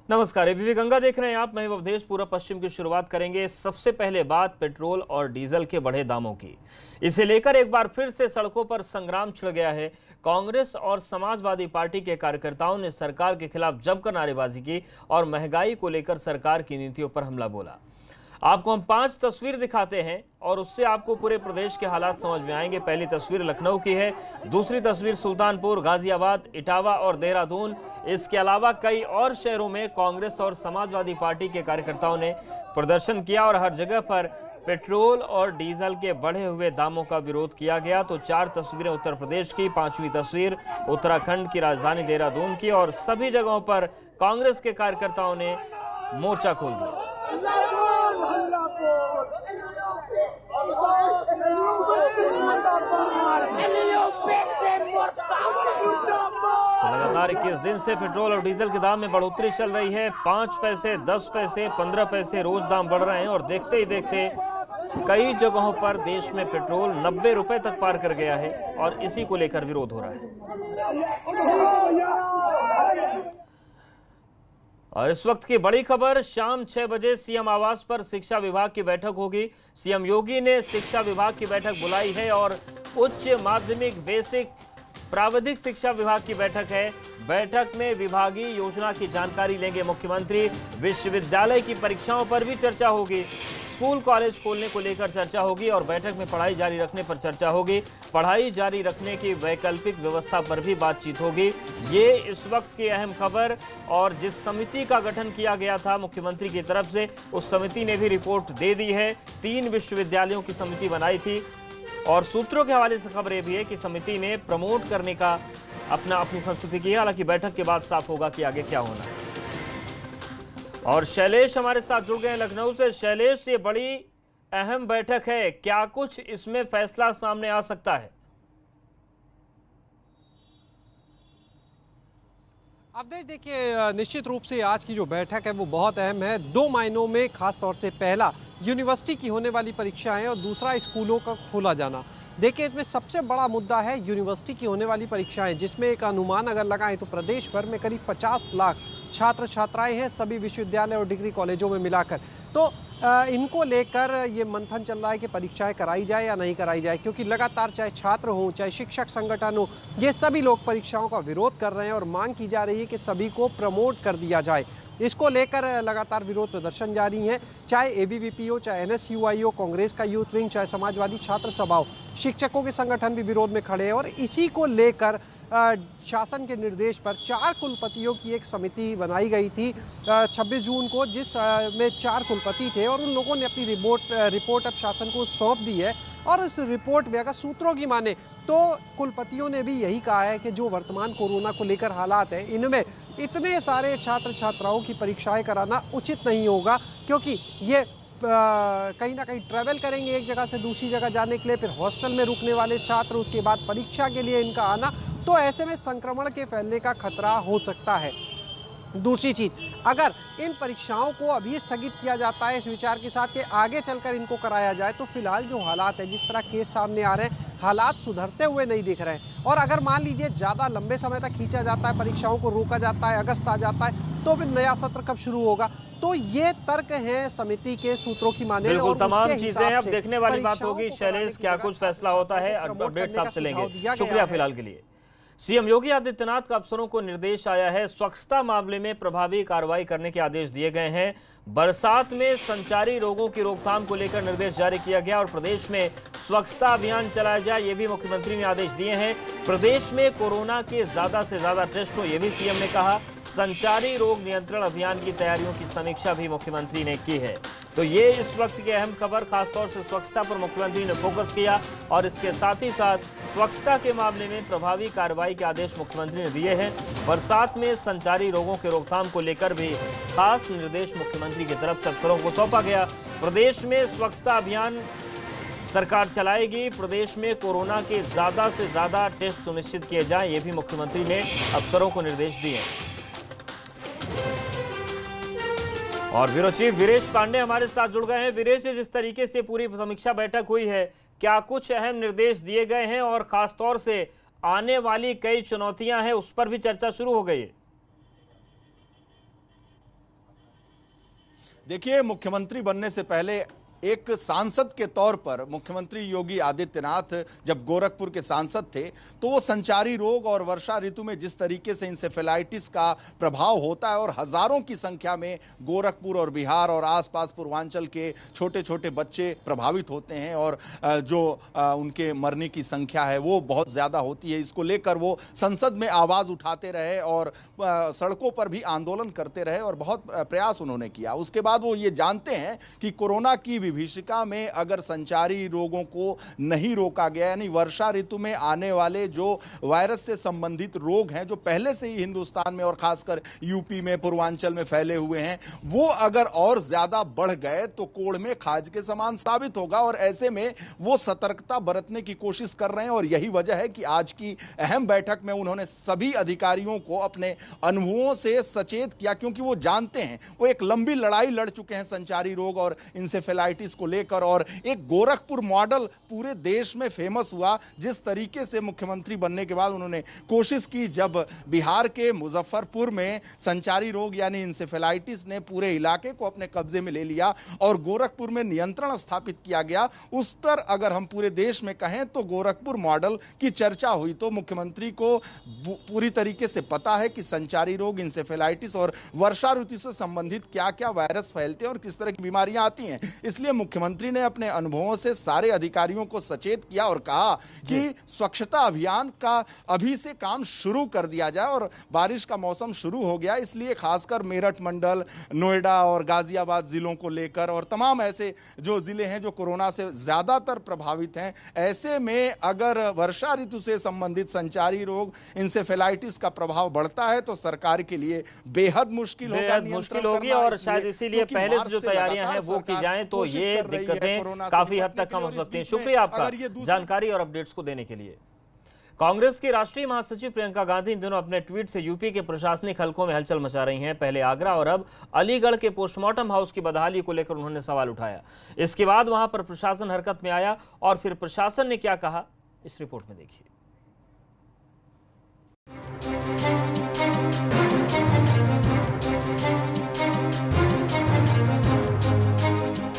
नमस्कार, एबीपी गंगा देख रहे हैं आप। मैं अवधेश। पूरा पश्चिम की शुरुआत करेंगे। सबसे पहले बात पेट्रोल और डीजल के बढ़े दामों की। इसे लेकर एक बार फिर से सड़कों पर संग्राम छिड़ गया है। कांग्रेस और समाजवादी पार्टी के कार्यकर्ताओं ने सरकार के खिलाफ जमकर नारेबाजी की और महंगाई को लेकर सरकार की नीतियों पर हमला बोला। आपको हम 5 तस्वीर दिखाते हैं और उससे आपको पूरे प्रदेश के हालात समझ में आएंगे। पहली तस्वीर लखनऊ की है, दूसरी तस्वीर सुल्तानपुर, गाजियाबाद, इटावा और देहरादून। इसके अलावा कई और शहरों में कांग्रेस और समाजवादी पार्टी के कार्यकर्ताओं ने प्रदर्शन किया और हर जगह पर पेट्रोल और डीजल के बढ़े हुए दामों का विरोध किया गया। तो 4 तस्वीरें उत्तर प्रदेश की, 5वीं तस्वीर उत्तराखंड की राजधानी देहरादून की, और सभी जगहों पर कांग्रेस के कार्यकर्ताओं ने मोर्चा खोल दिया। लगातार 21 दिन से पेट्रोल और डीजल के दाम में बढ़ोतरी चल रही है। 5 पैसे, 10 पैसे, 15 पैसे रोज दाम बढ़ रहे हैं और देखते ही देखते कई जगहों पर देश में पेट्रोल 90 रुपए तक पार कर गया है और इसी को लेकर विरोध हो रहा है। और इस वक्त की बड़ी खबर, शाम 6 बजे सीएम आवास पर शिक्षा विभाग की बैठक होगी। सीएम योगी ने शिक्षा विभाग की बैठक बुलाई है और उच्च माध्यमिक बेसिक प्राविधिक शिक्षा विभाग की बैठक है। बैठक में विभागीय योजना की जानकारी लेंगे मुख्यमंत्री। विश्वविद्यालय की परीक्षाओं पर भी चर्चा होगी। स्कूल कॉलेज खोलने को लेकर चर्चा होगी और बैठक में पढ़ाई जारी रखने पर चर्चा होगी। पढ़ाई जारी रखने की वैकल्पिक व्यवस्था पर भी बातचीत होगी। ये इस वक्त की अहम खबर। और जिस समिति का गठन किया गया था मुख्यमंत्री की तरफ से, उस समिति ने भी रिपोर्ट दे दी है। 3 विश्वविद्यालयों की समिति बनाई थी और सूत्रों के हवाले से खबर यह भी है कि समिति ने प्रमोट करने का अपनी संस्तुति की है। हालांकि बैठक के बाद साफ होगा कि आगे क्या होना है। और शैलेश हमारे साथ जुड़ गए हैं लखनऊ से। शैलेश, ये बड़ी अहम बैठक है, क्या कुछ इसमें फैसला सामने आ सकता है? अवधेश, देखिए, निश्चित रूप से आज की जो बैठक है वो बहुत अहम है। 2 मायनों में, खास तौर से पहला यूनिवर्सिटी की होने वाली परीक्षा है और दूसरा स्कूलों का खोला जाना। देखिए, इसमें सबसे बड़ा मुद्दा है यूनिवर्सिटी की होने वाली परीक्षाएं, जिसमें एक अनुमान अगर लगाएं तो प्रदेश भर में करीब 50 लाख छात्र छात्राएं हैं, सभी विश्वविद्यालय और डिग्री कॉलेजों में मिलाकर। तो इनको लेकर ये मंथन चल रहा है कि परीक्षाएं कराई जाए या नहीं कराई जाए, क्योंकि लगातार चाहे छात्र हों चाहे शिक्षक संगठन हो, ये सभी लोग परीक्षाओं का विरोध कर रहे हैं और मांग की जा रही है कि सभी को प्रमोट कर दिया जाए। इसको लेकर लगातार विरोध प्रदर्शन जारी है, चाहे एबीवीपी हो, चाहे एनएसयूआई हो, कांग्रेस का यूथ विंग, चाहे समाजवादी छात्र सभा हो, शिक्षकों के संगठन भी विरोध में खड़े हैं। और इसी को लेकर शासन के निर्देश पर 4 कुलपतियों की एक समिति बनाई गई थी 26 जून को, जिस में 4 कुलपति थे और उन लोगों ने अपनी रिपोर्ट अब शासन को सौंप दी है। और इस रिपोर्ट में अगर सूत्रों की माने तो कुलपतियों ने भी यही कहा है कि जो वर्तमान कोरोना को लेकर हालात है, इनमें इतने सारे छात्र छात्राओं की परीक्षाएं कराना उचित नहीं होगा, क्योंकि ये कहीं ना कहीं ट्रैवल करेंगे एक जगह से दूसरी जगह जाने के लिए, फिर हॉस्टल में रुकने वाले छात्र, उसके बाद परीक्षा के लिए इनका आना, तो ऐसे में संक्रमण के फैलने का खतरा हो सकता है। दूसरी चीज़, अगर इन परीक्षाओं को अभी स्थगित किया जाता है इस विचार के साथ कि आगे चलकर इनको कराया जाए, तो फिलहाल जो हालात है, जिस तरह केस सामने आ रहे हैं, हालात सुधरते हुए नहीं दिख रहे हैं। और अगर मान लीजिए ज़्यादा लंबे समय तक खींचा जाता है, परीक्षाओं को रोका जाता है, अगस्त आ जाता है, तो फिर नया सत्र कब शुरू होगा? तो ये तर्क है समिति के सूत्रों की माने। और तमाम चीजें अब देखने वाली बात होगी। शैलेश, क्या कुछ फैसला होता है, अपडेट्स आपसे लेंगे। शुक्रिया फिलहाल के लिए। सीएम योगी आदित्यनाथ का अफसरों को निर्देश आया है। स्वच्छता मामले में प्रभावी कार्रवाई करने के आदेश दिए गए हैं। बरसात में संचारी रोगों की रोकथाम को लेकर निर्देश जारी किया गया और प्रदेश में स्वच्छता अभियान चलाया जाए, ये भी मुख्यमंत्री ने आदेश दिए हैं। प्रदेश में कोरोना के ज्यादा से ज्यादा टेस्ट हो, ये भी सीएम ने कहा। संचारी रोग नियंत्रण अभियान की तैयारियों की समीक्षा भी मुख्यमंत्री ने की है। तो ये इस वक्त की अहम खबर, खासतौर से स्वच्छता पर मुख्यमंत्री ने फोकस किया और इसके साथ ही साथ स्वच्छता के मामले में प्रभावी कार्रवाई के आदेश मुख्यमंत्री ने दिए हैं। बरसात में संचारी रोगों के रोकथाम को लेकर भी खास निर्देश मुख्यमंत्री की तरफ से अफसरों को सौंपा गया। प्रदेश में स्वच्छता अभियान सरकार चलाएगी। प्रदेश में कोरोना के ज्यादा से ज्यादा टेस्ट सुनिश्चित किए जाएं, ये भी मुख्यमंत्री ने अफसरों को निर्देश दिए। और ब्यूरो चीफ वीरेश पांडे हमारे साथ जुड़ गए हैं। वीरेश, जिस तरीके से पूरी समीक्षा बैठक हुई है, क्या कुछ अहम निर्देश दिए गए हैं और खासतौर से आने वाली कई चुनौतियां हैं उस पर भी चर्चा शुरू हो गई है? देखिए, मुख्यमंत्री बनने से पहले एक सांसद के तौर पर मुख्यमंत्री योगी आदित्यनाथ जब गोरखपुर के सांसद थे तो वो संचारी रोग और वर्षा ऋतु में जिस तरीके से इंसेफेलाइटिस का प्रभाव होता है और हजारों की संख्या में गोरखपुर और बिहार और आसपास पूर्वांचल के छोटे छोटे बच्चे प्रभावित होते हैं और जो उनके मरने की संख्या है वो बहुत ज़्यादा होती है। इसको लेकर वो संसद में आवाज़ उठाते रहे और सड़कों पर भी आंदोलन करते रहे और बहुत प्रयास उन्होंने किया। उसके बाद वो ये जानते हैं कि कोरोना की विभीषिका में अगर संचारी रोगों को नहीं रोका गया, यानी वर्षा ऋतु में आने वाले जो वायरस से संबंधित रोग हैं जो पहले से ही हिंदुस्तान में और खासकर यूपी में पूर्वांचल में फैले हुए हैं, वो अगर और ज्यादा बढ़ गए तो कोड़ में खाज के समान साबित होगा। और ऐसे में वो सतर्कता बरतने की कोशिश कर रहे हैं और यही वजह है कि आज की अहम बैठक में उन्होंने सभी अधिकारियों को अपने अनुभवों से सचेत किया, क्योंकि वो जानते हैं, वो एक लंबी लड़ाई लड़ चुके हैं संचारी रोग और इंसेफेलाइटिस को लेकर। और एक गोरखपुर मॉडल पूरे देश में फेमस हुआ जिस तरीके से मुख्यमंत्री बनने के बाद उन्होंने कोशिश की। जब बिहार के मुजफ्फरपुर में संचारी रोग यानी इंसेफेलाइटिस ने पूरे इलाके को अपने कब्जे में ले लिया और गोरखपुर में नियंत्रण स्थापित किया गया, उस पर अगर हम पूरे देश में कहें तो गोरखपुर मॉडल की चर्चा हुई। तो मुख्यमंत्री को पूरी तरीके से पता है कि संचारी रोग, इंसेफेलाइटिस और वर्षा ऋतु से संबंधित क्या क्या वायरस फैलते हैं और किस तरह की बीमारियां आती हैं। इसलिए मुख्यमंत्री ने अपने अनुभवों से सारे अधिकारियों को सचेत किया और कहा कि स्वच्छता अभियान का अभी से काम शुरू कर दिया जाए। और बारिश का मौसम शुरू हो गया, इसलिए खासकर मेरठ मंडल, नोएडा और गाजियाबाद जिलों को लेकर और तमाम ऐसे जो जिले हैं जो कोरोना से ज्यादातर प्रभावित हैं, ऐसे में अगर वर्षा ऋतु से संबंधित संचारी रोग, इंसेफेलाइटिस का प्रभाव बढ़ता है तो सरकार के लिए बेहद मुश्किल होगी। और शायद इसीलिए पहले से जो तैयारियां हैं वो की जाएं तो ये दिक्कतें काफी हद तक कम हो सकती हैं। शुक्रिया आपका जानकारी और अपडेट्स को देने के लिए। कांग्रेस की राष्ट्रीय महासचिव प्रियंका गांधी इन दिनों अपने ट्वीट से यूपी के प्रशासनिक हलकों में हलचल मचा रही हैं। पहले आगरा और अब अलीगढ़ के पोस्टमार्टम हाउस की बदहाली को लेकर उन्होंने सवाल उठाया। इसके बाद वहां पर प्रशासन हरकत में आया और फिर प्रशासन ने क्या कहा, इस रिपोर्ट में देखिए।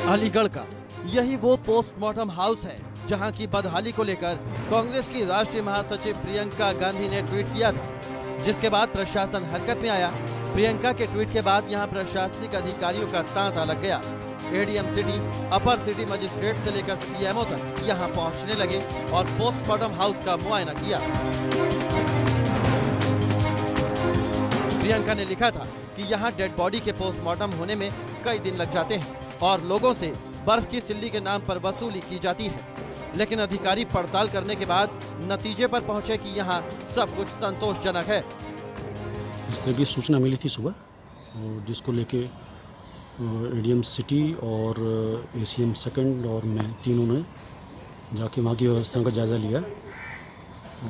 अलीगढ़ का यही वो पोस्टमार्टम हाउस है जहां की बदहाली को लेकर कांग्रेस की राष्ट्रीय महासचिव प्रियंका गांधी ने ट्वीट किया था, जिसके बाद प्रशासन हरकत में आया। प्रियंका के ट्वीट के बाद यहां प्रशासनिक अधिकारियों का तांता लग गया। एडीएम सिटी, अपर सिटी मजिस्ट्रेट से लेकर सीएमओ तक यहां पहुंचने लगे और पोस्टमार्टम हाउस का मुआयना किया। प्रियंका ने लिखा था कि यहां डेड बॉडी के पोस्टमार्टम होने में कई दिन लग जाते हैं और लोगों से बर्फ की सिल्ली के नाम पर वसूली की जाती है, लेकिन अधिकारी पड़ताल करने के बाद नतीजे पर पहुंचे कि यहाँ सब कुछ संतोषजनक है। इस तरह की सूचना मिली थी सुबह, और जिसको लेके एडीएम सिटी और एसीएम सेकंड और मैं तीनों ने जाके वहाँ की व्यवस्था का जायज़ा लिया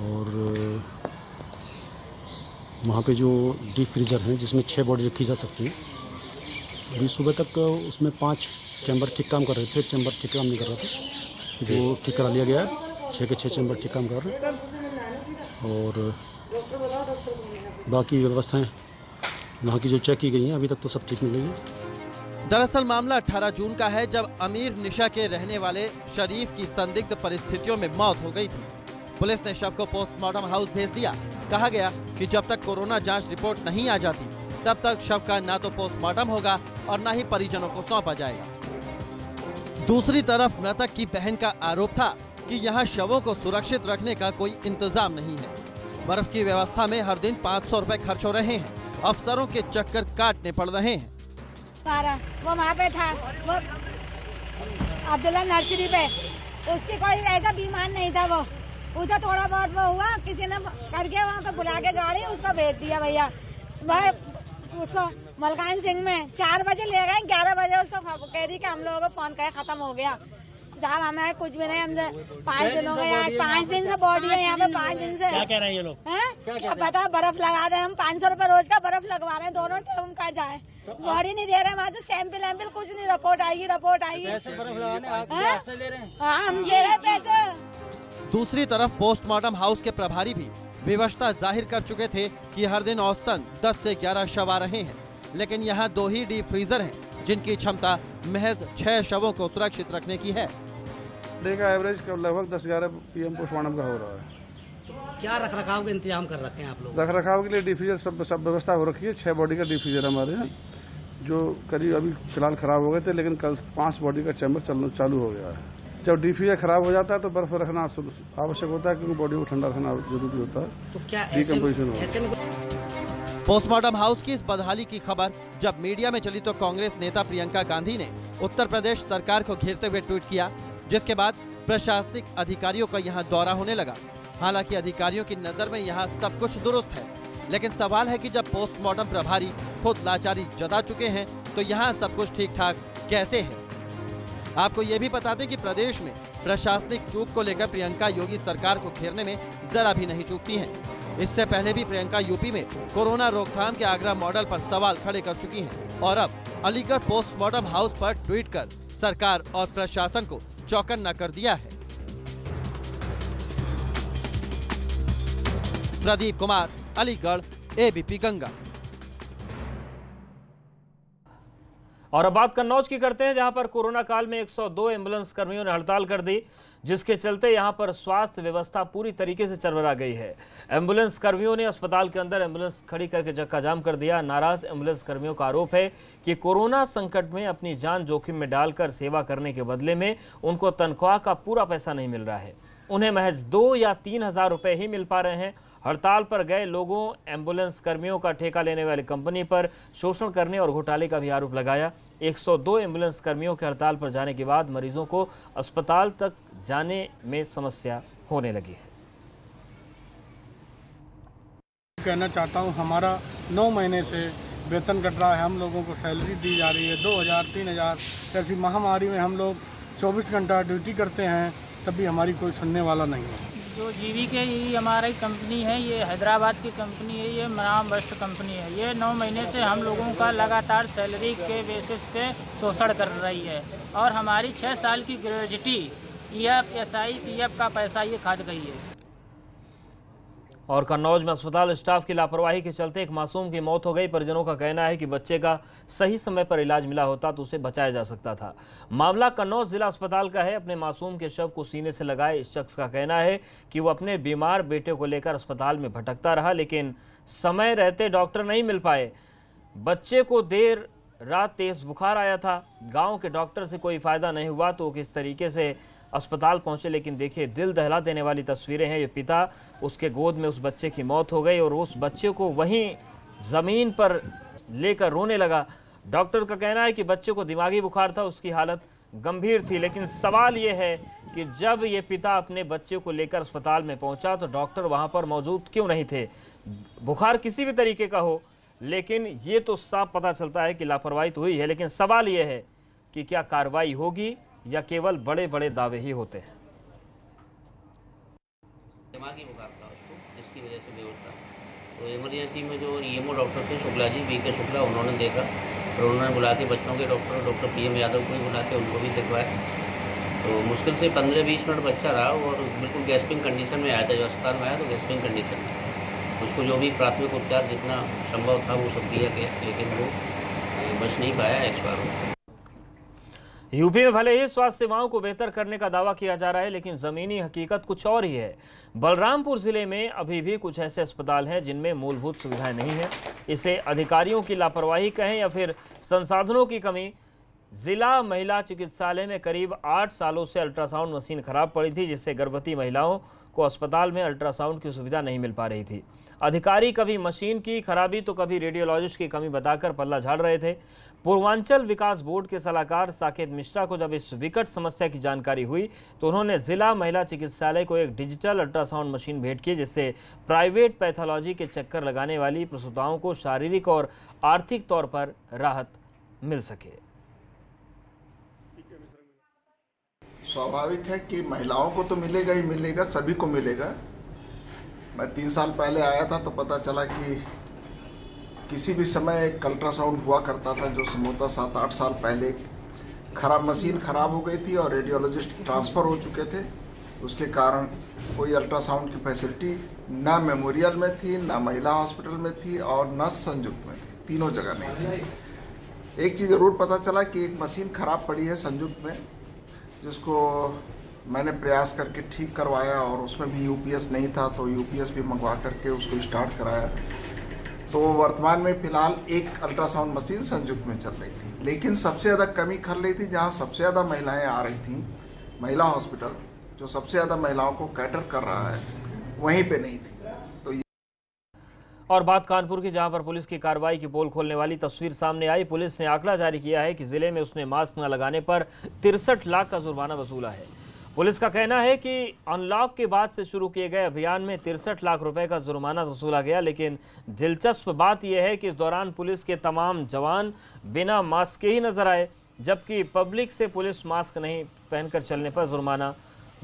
और वहाँ पे जो डीप फ्रीज़र हैं जिसमें 6 बॉडी रखी जा सकती है, अभी सुबह तक उसमें 5 चैम्बर ठीक काम कर रहे थे। चैम्बर ठीक काम नहीं कर रहा था, जो ठीक करा लिया गया है। 6 के 6 चैम्बर ठीक काम कर रहे हैं और बाकी व्यवस्थाएं वहाँ की जो चेक की गई हैं अभी तक तो सब ठीक मिल रही है। दरअसल मामला 18 जून का है, जब अमीर निशा के रहने वाले शरीफ की संदिग्ध परिस्थितियों में मौत हो गई थी। पुलिस ने शव को पोस्टमार्टम हाउस भेज दिया। कहा गया कि जब तक कोरोना जांच रिपोर्ट नहीं आ जाती तब तक शव का ना तो पोस्टमार्टम होगा और ना ही परिजनों को सौंपा जाएगा। दूसरी तरफ मृतक की बहन का आरोप था कि यहाँ शवों को सुरक्षित रखने का कोई इंतजाम नहीं है। बर्फ की व्यवस्था में हर दिन 500 रुपए खर्च हो रहे हैं। अफसरों के चक्कर काटने पड़ रहे हैं। वो वहाँ पे था, वो अब्दुल्ला नर्सरी पे, उसकी कोई ऐसा बीमार नहीं था। वो उधर थोड़ा बहुत वो हुआ, किसी ने करके वहाँ को बुला के गाड़ी उसको भेज दिया। भैया वह उसको मलकान सिंह में 4 बजे ले गए, 11 बजे उसको कह दी कि हम लोगों को फोन कर खत्म हो गया। साहब हमें कुछ भी नहीं, हम 5 दिन हो गए यहाँ, 5 दिन से बॉडी है यहाँ पे। 5 दिन से क्या कह रहे हैं ये लोग? क्या पता, बर्फ लगा दे। हम 500 रुपए रोज का बर्फ लगवा रहे हैं, दोनों टाइम का जाए। बॉडी नहीं दे रहे, वहाँ तो सैंपल कुछ नहीं। रिपोर्ट आएगी, रिपोर्ट आएगी। हाँ हम दे रहे पैसे। दूसरी तरफ पोस्टमार्टम हाउस के प्रभारी भी विवशता जाहिर कर चुके थे कि हर दिन औसतन 10 से 11 शव आ रहे हैं, लेकिन यहाँ 2 ही डीप फ्रीजर हैं जिनकी क्षमता महज 6 शवों को सुरक्षित रखने की है। डे का एवरेज लगभग 10-11 PM पोस्टमार्टम का हो रहा है। क्या रखरखाव के इंतजाम कर रखे हैं आप लोग? रखरखाव के लिए डिफ्यूजर सब व्यवस्था हो रखी है। 6 बॉडी का डिफ्यूजर हमारे यहाँ, जो करीब अभी फिलहाल खराब हो गए थे, लेकिन कल 5 बॉडी का चैम्बर चालू हो गया है। जब डिफ्यूजर खराब हो जाता है तो बर्फ रखना आवश्यक होता है, क्योंकि बॉडी को ठंडा रखना जरूरी होता है। तो क्या डिकम्पोजिशन हो। पोस्टमार्टम हाउस की इस बदहाली की खबर जब मीडिया में चली तो कांग्रेस नेता प्रियंका गांधी ने उत्तर प्रदेश सरकार को घेरते हुए ट्वीट किया, जिसके बाद प्रशासनिक अधिकारियों का यहां दौरा होने लगा। हालांकि अधिकारियों की नजर में यहां सब कुछ दुरुस्त है, लेकिन सवाल है कि जब पोस्टमार्टम प्रभारी खुद लाचारी जता चुके हैं तो यहां सब कुछ ठीक ठाक कैसे है। आपको ये भी बता दें कि प्रदेश में प्रशासनिक चूक को लेकर प्रियंका योगी सरकार को घेरने में जरा भी नहीं चूकती हैं। इससे पहले भी प्रियंका यूपी में कोरोना रोकथाम के आगरा मॉडल पर सवाल खड़े कर चुकी हैं और अब अलीगढ़ पोस्टमार्टम हाउस पर ट्वीट कर सरकार और प्रशासन को चौकन्ना कर दिया है। प्रदीप कुमार, अलीगढ़, ABP गंगा। और अब बात कन्नौज की करते हैं, जहां पर कोरोना काल में 102 एम्बुलेंस कर्मियों ने हड़ताल कर दी, जिसके चलते यहां पर स्वास्थ्य व्यवस्था पूरी तरीके से चरमरा गई है। एम्बुलेंस कर्मियों ने अस्पताल के अंदर एम्बुलेंस खड़ी करके चक्का जाम कर दिया। नाराज एम्बुलेंस कर्मियों का आरोप है कि कोरोना संकट में अपनी जान जोखिम में डालकर सेवा करने के बदले में उनको तनख्वाह का पूरा पैसा नहीं मिल रहा है। उन्हें महज 2 या 3 हज़ार रुपये ही मिल पा रहे हैं। हड़ताल पर गए लोगों एम्बुलेंस कर्मियों का ठेका लेने वाली कंपनी पर शोषण करने और घोटाले का भी आरोप लगाया। 102 एम्बुलेंस कर्मियों के हड़ताल पर जाने के बाद मरीजों को अस्पताल तक जाने में समस्या होने लगी है। कहना चाहता हूँ, हमारा 9 महीने से वेतन कट रहा है, हम लोगों को सैलरी दी जा रही है 2000-3000। ऐसी महामारी में हम लोग 24 घंटा ड्यूटी करते हैं, तब भी हमारी कोई सुनने वाला नहीं है। जो जीवीके ही हमारी कंपनी है, ये हैदराबाद की कंपनी है, ये नाम बेस्ट कंपनी है। ये 9 महीने से हम लोगों का लगातार सैलरी के बेसिस पे शोषण कर रही है और हमारी 6 साल की ग्रेजुटी EF, SI, PF का पैसा ये खा गई है। और कन्नौज में अस्पताल स्टाफ की लापरवाही के चलते एक मासूम की मौत हो गई। परिजनों का कहना है कि बच्चे का सही समय पर इलाज मिला होता तो उसे बचाया जा सकता था। मामला कन्नौज जिला अस्पताल का है। अपने मासूम के शव को सीने से लगाए इस शख्स का कहना है कि वो अपने बीमार बेटे को लेकर अस्पताल में भटकता रहा, लेकिन समय रहते डॉक्टर नहीं मिल पाए। बच्चे को देर रात तेज बुखार आया था। गाँव के डॉक्टर से कोई फ़ायदा नहीं हुआ तो किस तरीके से अस्पताल पहुंचे। लेकिन देखिए, दिल दहला देने वाली तस्वीरें हैं। ये पिता, उसके गोद में उस बच्चे की मौत हो गई और उस बच्चे को वहीं ज़मीन पर लेकर रोने लगा। डॉक्टर का कहना है कि बच्चे को दिमागी बुखार था, उसकी हालत गंभीर थी। लेकिन सवाल ये है कि जब ये पिता अपने बच्चे को लेकर अस्पताल में पहुंचा तो डॉक्टर वहां पर मौजूद क्यों नहीं थे। बुखार किसी भी तरीके का हो, लेकिन ये तो साफ पता चलता है कि लापरवाही तो हुई है। लेकिन सवाल ये है कि क्या कार्रवाई होगी या केवल बड़े बड़े दावे ही होते हैं। दिमागी बुखार था उसको, जिसकी वजह से बेहोश था। तो इमरजेंसी में जो EMO डॉक्टर थे शुक्ला जी, BK शुक्ला, उन्होंने देखा और उन्होंने बुला के बच्चों के डॉक्टर PM यादव को ही बुला के उनको भी दिखवाया। तो मुश्किल से 15-20 मिनट बच्चा रहा और बिल्कुल गैस्पिंग कंडीशन में आया था। जो अस्पताल में आया तो गैस्पिंग कंडीशन में उसको जो भी प्राथमिक उपचार जितना संभव था वो सब दिया गया, लेकिन वो बच नहीं पाया, एक्सपायर हो गया। यूपी में भले ही स्वास्थ्य सेवाओं को बेहतर करने का दावा किया जा रहा है, लेकिन ज़मीनी हकीकत कुछ और ही है। बलरामपुर ज़िले में अभी भी कुछ ऐसे अस्पताल हैं जिनमें मूलभूत सुविधाएं नहीं हैं। इसे अधिकारियों की लापरवाही कहें या फिर संसाधनों की कमी। जिला महिला चिकित्सालय में करीब 8 सालों से अल्ट्रासाउंड मशीन खराब पड़ी थी, जिससे गर्भवती महिलाओं को अस्पताल में अल्ट्रासाउंड की सुविधा नहीं मिल पा रही थी। अधिकारी कभी मशीन की खराबी तो कभी रेडियोलॉजिस्ट की कमी बताकर पल्ला झाड़ रहे थे। पूर्वांचल विकास बोर्ड के सलाहकार साकेत मिश्रा को जब इस विकट समस्या की जानकारी हुई तो उन्होंने जिला महिला चिकित्सालय को एक डिजिटल अल्ट्रासाउंड मशीन भेंट की, जिससे प्राइवेट पैथोलॉजी के चक्कर लगाने वाली प्रसूताओं को शारीरिक और आर्थिक तौर पर राहत मिल सके। स्वाभाविक है कि महिलाओं को तो मिलेगा ही मिलेगा, सभी को मिलेगा। मैं 3 साल पहले आया था तो पता चला कि किसी भी समय एक अल्ट्रासाउंड हुआ करता था, जो संभवतः 7-8 साल पहले मशीन खराब हो गई थी और रेडियोलॉजिस्ट ट्रांसफ़र हो चुके थे। उसके कारण कोई अल्ट्रासाउंड की फैसिलिटी ना मेमोरियल में थी, ना महिला हॉस्पिटल में थी और ना संयुक्त में थी, तीनों जगह नहीं थी। एक चीज़ ज़रूर पता चला कि एक मशीन ख़राब पड़ी है संयुक्त में, जिसको मैंने प्रयास करके ठीक करवाया और उसमें भी यूपीएस नहीं था, तो यूपीएस भी मंगवा करके उसको स्टार्ट कराया। तो वर्तमान में फ़िलहाल एक अल्ट्रासाउंड मशीन संयुक्त में चल रही थी, लेकिन सबसे ज़्यादा कमी खल रही थी जहाँ सबसे ज़्यादा महिलाएँ आ रही थी, महिला हॉस्पिटल जो सबसे ज़्यादा महिलाओं को कैटर कर रहा है, वहीं पे नहीं थी। तो और बात कानपुर की, जहां पर पुलिस की कार्रवाई की पोल खोलने वाली तस्वीर सामने आई। पुलिस ने आंकड़ा जारी किया है कि जिले में उसने मास्क न लगाने पर 63 लाख का जुर्माना वसूला है। पुलिस का कहना है कि अनलॉक के बाद से शुरू किए गए अभियान में 63 लाख रुपए का जुर्माना वसूला गया, लेकिन दिलचस्प बात यह है कि इस दौरान पुलिस के तमाम जवान बिना मास्क के ही नजर आए, जबकि पब्लिक से पुलिस मास्क नहीं पहनकर चलने पर जुर्माना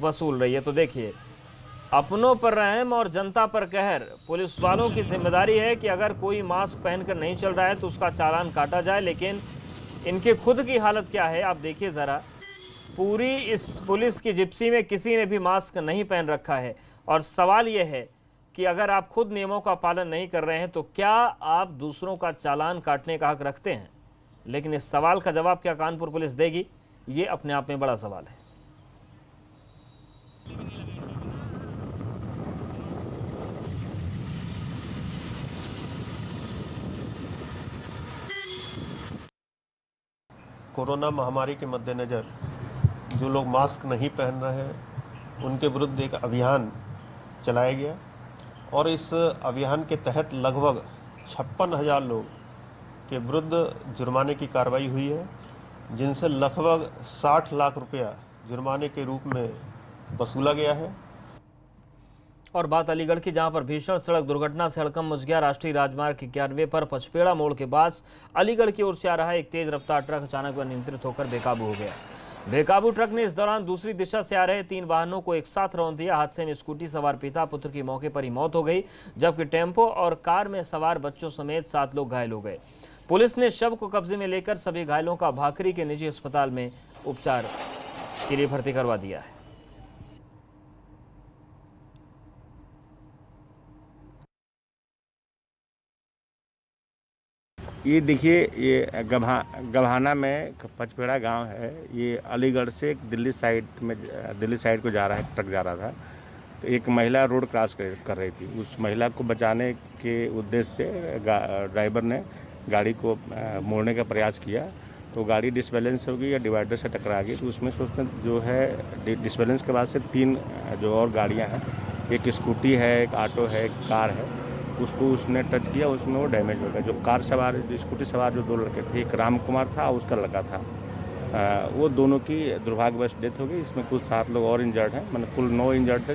वसूल रही है। तो देखिए, अपनों पर रहम और जनता पर कहर। पुलिस वालों की जिम्मेदारी है कि अगर कोई मास्क पहनकर नहीं चल रहा है तो उसका चालान काटा जाए, लेकिन इनके खुद की हालत क्या है आप देखिए ज़रा। पूरी इस पुलिस की जिप्सी में किसी ने भी मास्क नहीं पहन रखा है, और सवाल यह है कि अगर आप खुद नियमों का पालन नहीं कर रहे हैं तो क्या आप दूसरों का चालान काटने का हक रखते हैं? लेकिन इस सवाल का जवाब क्या कानपुर पुलिस देगी, ये अपने आप में बड़ा सवाल है। कोरोना महामारी के मद्देनज़र जो लोग मास्क नहीं पहन रहे हैं उनके विरुद्ध एक अभियान चलाया गया, और इस अभियान के तहत लगभग 56,000 लोग के विरुद्ध जुर्माने की कार्रवाई हुई है, जिनसे लगभग 60 लाख रुपया जुर्माने के रूप में वसूला गया है। और बात अलीगढ़ की, जहां पर भीषण सड़क दुर्घटना से हड़कंप मच गया। राष्ट्रीय राजमार्ग 91 पर पचपेड़ा मोड़ के पास अलीगढ़ की ओर से आ रहा एक तेज रफ्तार ट्रक अचानक अनियंत्रित होकर बेकाबू हो गया। बेकाबू ट्रक ने इस दौरान दूसरी दिशा से आ रहे 3 वाहनों को एक साथ रौंद दिया। हादसे में स्कूटी सवार पिता पुत्र की मौके पर ही मौत हो गई, जबकि टेम्पो और कार में सवार बच्चों समेत 7 लोग घायल हो गए। पुलिस ने शव को कब्जे में लेकर सभी घायलों का भाखरी के निजी अस्पताल में उपचार के लिए भर्ती करवा दिया है। ये देखिए, ये गभाना में पचपेड़ा गांव है। ये अलीगढ़ से दिल्ली साइड को जा रहा है, ट्रक जा रहा था। तो एक महिला रोड क्रॉस कर रही थी। उस महिला को बचाने के उद्देश्य से ड्राइवर ने गाड़ी को मोड़ने का प्रयास किया, तो गाड़ी डिसबैलेंस हो गई या डिवाइडर से टकरा गई। तो उसमें से उसने जो है डिसबैलेंस के बाद से 3 जो और गाड़ियाँ हैं, एक स्कूटी है, एक ऑटो है, एक कार है, उसको उसने टच किया, उसमें वो डैमेज हो गया। जो कार सवार, जो स्कूटी सवार जो 2 लड़के थे, एक राम कुमार था, उसका लड़का था, वो दोनों की दुर्भाग्यवश डेथ हो गई। इसमें कुल 7 लोग और इंजर्ड हैं, मतलब कुल 9 इंजर्ड थे,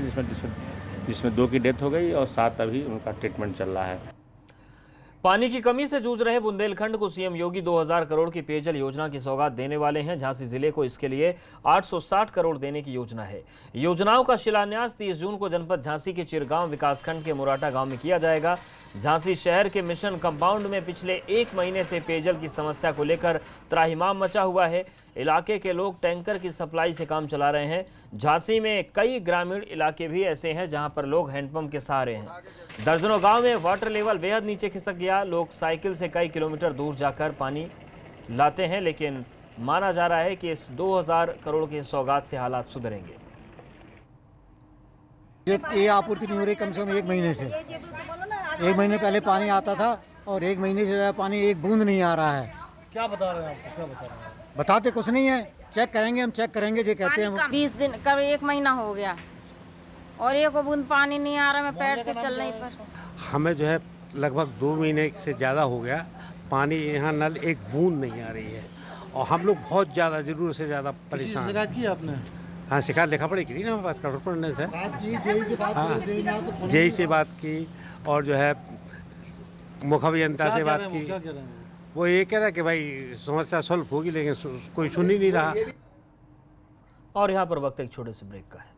जिसमें 2 की डेथ हो गई और 7 अभी उनका ट्रीटमेंट चल रहा है। पानी की कमी से जूझ रहे बुंदेलखंड को सीएम योगी 2000 करोड़ की पेयजल योजना की सौगात देने वाले हैं। झांसी जिले को इसके लिए 860 करोड़ देने की योजना है। योजनाओं का शिलान्यास 30 जून को जनपद झांसी के चिरगांव विकासखंड के मुराटा गांव में किया जाएगा। झांसी शहर के मिशन कंपाउंड में पिछले 1 महीने से पेयजल की समस्या को लेकर त्राहिमाम मचा हुआ है। इलाके के लोग टैंकर की सप्लाई से काम चला रहे हैं। झांसी में कई ग्रामीण इलाके भी ऐसे हैं जहां पर लोग हैंडपंप के सहारे हैं। दर्जनों गांव में वाटर लेवल बेहद नीचे खिसक गया। लोग साइकिल से कई किलोमीटर दूर जाकर पानी लाते हैं, लेकिन माना जा रहा है कि इस 2000 करोड़ की सौगात से हालात सुधरेंगे। ये आपूर्ति नहीं हो रही कम से कम 1 महीने से। 1 महीने पहले पानी आता था और 1 महीने से ज़्यादा पानी एक बूंद नहीं आ रहा है। क्या बता रहे हैं आपको? क्या बता रहे हैं? बताते कुछ नहीं है। चेक करेंगे, हम चेक करेंगे, ये कहते हैं। 20 दिन कर 1 महीना हो गया और 1 बूंद पानी नहीं आ रहा। मैं पैर से चल नहीं पर हमें जो है लगभग 2 महीने से ज़्यादा हो गया, पानी यहाँ नल एक बूंद नहीं आ रही है और हम लोग बहुत ज़्यादा, ज़रूर से ज़्यादा परेशान। शिकायत की आपने? हाँ, शिकायत लिखा पड़ी की ना हमारे पास कॉर्पोरेट से। जेई से बात की और जो है मुखिया से बात की। वो ये कह रहा है कि भाई समस्या सॉल्व होगी, लेकिन कोई सुन ही नहीं रहा। और यहाँ पर वक्त एक छोटे से ब्रेक का है।